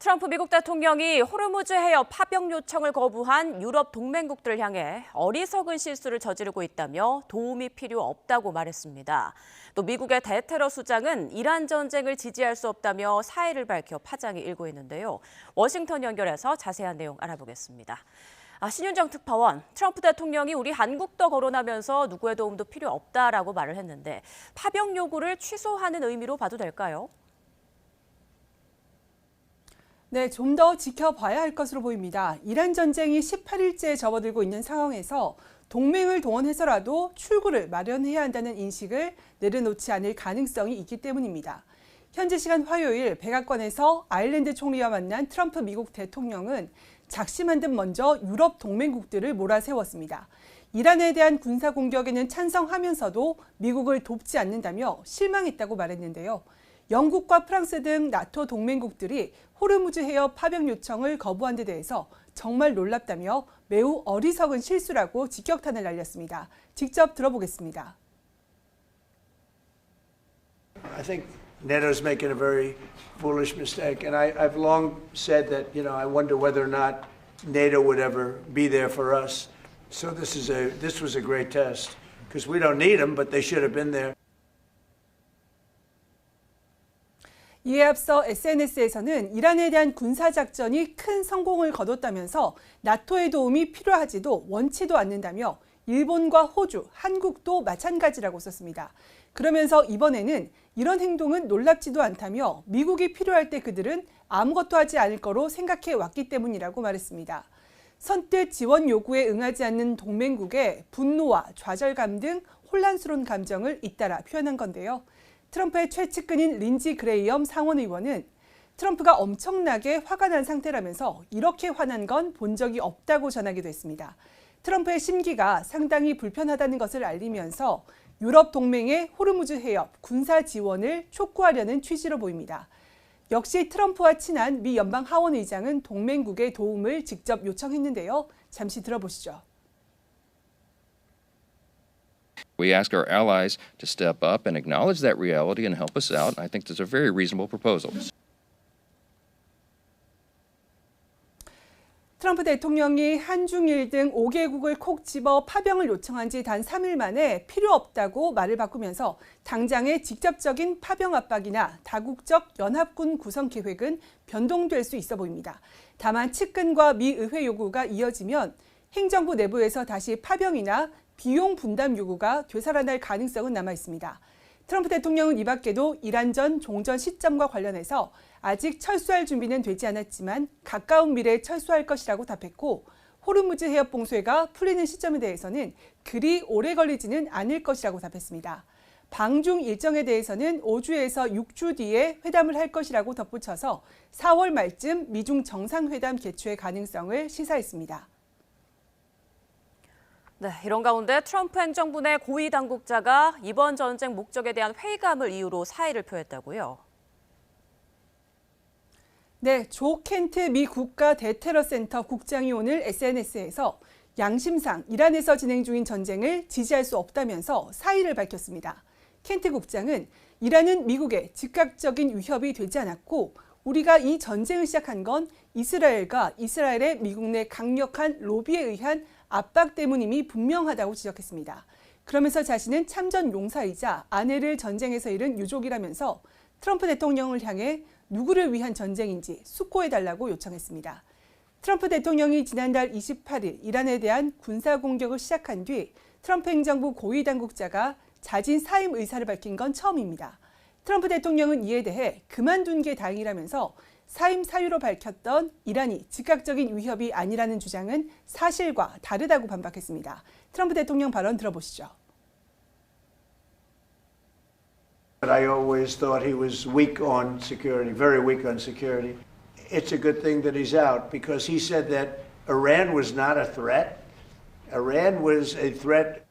트럼프 미국 대통령이 호르무즈 해협 파병 요청을 거부한 유럽 동맹국들을 향해 어리석은 실수를 저지르고 있다며 도움이 필요 없다고 말했습니다. 또 미국의 대테러 수장은 이란 전쟁을 지지할 수 없다며 사의를 밝혀 파장이 일고 있는데요. 워싱턴 연결해서 자세한 내용 알아보겠습니다. 신윤정 특파원, 트럼프 대통령이 우리 한국도 거론하면서 누구의 도움도 필요 없다라고 말을 했는데 파병 요구를 취소하는 의미로 봐도 될까요? 네, 좀 더 지켜봐야 할 것으로 보입니다. 이란 전쟁이 18일째에 접어들고 있는 상황에서 동맹을 동원해서라도 출구를 마련해야 한다는 인식을 내려놓지 않을 가능성이 있기 때문입니다. 현지 시간 화요일 백악관에서 아일랜드 총리와 만난 트럼프 미국 대통령은 작심한 듯 먼저 유럽 동맹국들을 몰아세웠습니다. 이란에 대한 군사 공격에는 찬성하면서도 미국을 돕지 않는다며 실망했다고 말했는데요. 영국과 프랑스 등 나토 동맹국들이 호르무즈 해협 파병 요청을 거부한 데 대해서 정말 놀랍다며 매우 어리석은 실수라고 직격탄을 날렸습니다. 직접 들어보겠습니다. I think NATO's making a very foolish mistake, and I've long said that, I wonder whether or not NATO would ever be there for us. So this was a great test, because we don't need them, but they should have been there. 이에 앞서 SNS에서는 이란에 대한 군사작전이 큰 성공을 거뒀다면서 나토의 도움이 필요하지도 원치도 않는다며 일본과 호주, 한국도 마찬가지라고 썼습니다. 그러면서 이번에는 이런 행동은 놀랍지도 않다며 미국이 필요할 때 그들은 아무것도 하지 않을 거로 생각해 왔기 때문이라고 말했습니다. 선뜻 지원 요구에 응하지 않는 동맹국의 분노와 좌절감 등 혼란스러운 감정을 잇따라 표현한 건데요. 트럼프의 최측근인 린지 그레이엄 상원 의원은 트럼프가 엄청나게 화가 난 상태라면서 이렇게 화난 건 본 적이 없다고 전하기도 했습니다. 트럼프의 심기가 상당히 불편하다는 것을 알리면서 유럽 동맹의 호르무즈 해협 군사 지원을 촉구하려는 취지로 보입니다. 역시 트럼프와 친한 미 연방 하원 의장은 동맹국의 도움을 직접 요청했는데요. 잠시 들어보시죠. We ask our allies to step up and acknowledge that reality and help us out. I think that's a very reasonable proposal. 트럼프 대통령이 한중일 등 5개국을 콕 집어 파병을 요청한 지 단 3일 만에 필요 없다고 말을 바꾸면서 당장의 직접적인 파병 압박이나 다국적 연합군 구성 계획은 변동될 수 있어 보입니다. 다만 측근과 미 의회 요구가 이어지면 행정부 내부에서 다시 파병이나 비용 분담 요구가 되살아날 가능성은 남아 있습니다. 트럼프 대통령은 이 밖에도 이란전 종전 시점과 관련해서 아직 철수할 준비는 되지 않았지만 가까운 미래에 철수할 것이라고 답했고 호르무즈 해협 봉쇄가 풀리는 시점에 대해서는 그리 오래 걸리지는 않을 것이라고 답했습니다. 방중 일정에 대해서는 5주에서 6주 뒤에 회담을 할 것이라고 덧붙여서 4월 말쯤 미중 정상회담 개최의 가능성을 시사했습니다. 네, 이런 가운데 트럼프 행정부 내 고위 당국자가 이번 전쟁 목적에 대한 회의감을 이유로 사의를 표했다고요. 네, 조 켄트 미 국가 대테러센터 국장이 오늘 SNS에서 양심상 이란에서 진행 중인 전쟁을 지지할 수 없다면서 사의를 밝혔습니다. 켄트 국장은 이란은 미국의 즉각적인 위협이 되지 않았고 우리가 이 전쟁을 시작한 건 이스라엘과 이스라엘의 미국 내 강력한 로비에 의한 압박 때문임이 분명하다고 지적했습니다. 그러면서 자신은 참전 용사이자 아내를 전쟁에서 잃은 유족이라면서 트럼프 대통령을 향해 누구를 위한 전쟁인지 숙고해달라고 요청했습니다. 트럼프 대통령이 지난달 28일 이란에 대한 군사 공격을 시작한 뒤 트럼프 행정부 고위 당국자가 자진 사임 의사를 밝힌 건 처음입니다. 트럼프 대통령은 이에 대해 그만둔 게 다행이라면서 사임 사유로 밝혔던 이란이 즉각적인 위협이 아니라는 주장은 사실과 다르다고 반박했습니다. 트럼프 대통령 발언 들어보시죠. I always thought he was weak on security, very weak on security. It's a good thing that he's out because he said that Iran was not a threat. Iran was a threat.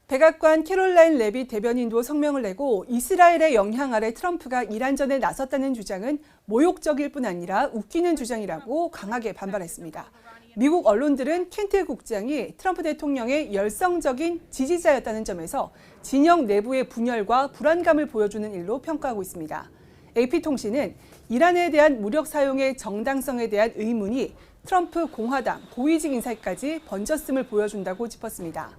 백악관 캐롤라인 레빗 대변인도 성명을 내고 이스라엘의 영향 아래 트럼프가 이란전에 나섰다는 주장은 모욕적일 뿐 아니라 웃기는 주장이라고 강하게 반발했습니다. 미국 언론들은 켄트 국장이 트럼프 대통령의 열성적인 지지자였다는 점에서 진영 내부의 분열과 불안감을 보여주는 일로 평가하고 있습니다. AP통신은 이란에 대한 무력 사용의 정당성에 대한 의문이 트럼프 공화당 고위직 인사까지 번졌음을 보여준다고 짚었습니다.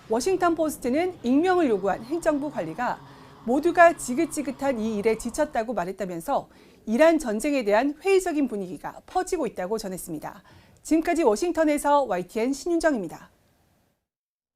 워싱턴 포스트는 익명을 요구한 행정부 관리가 모두가 지긋지긋한 이 일에 지쳤다고 말했다면서 이란 전쟁에 대한 회의적인 분위기가 퍼지고 있다고 전했습니다. 지금까지 워싱턴에서 YTN 신윤정입니다.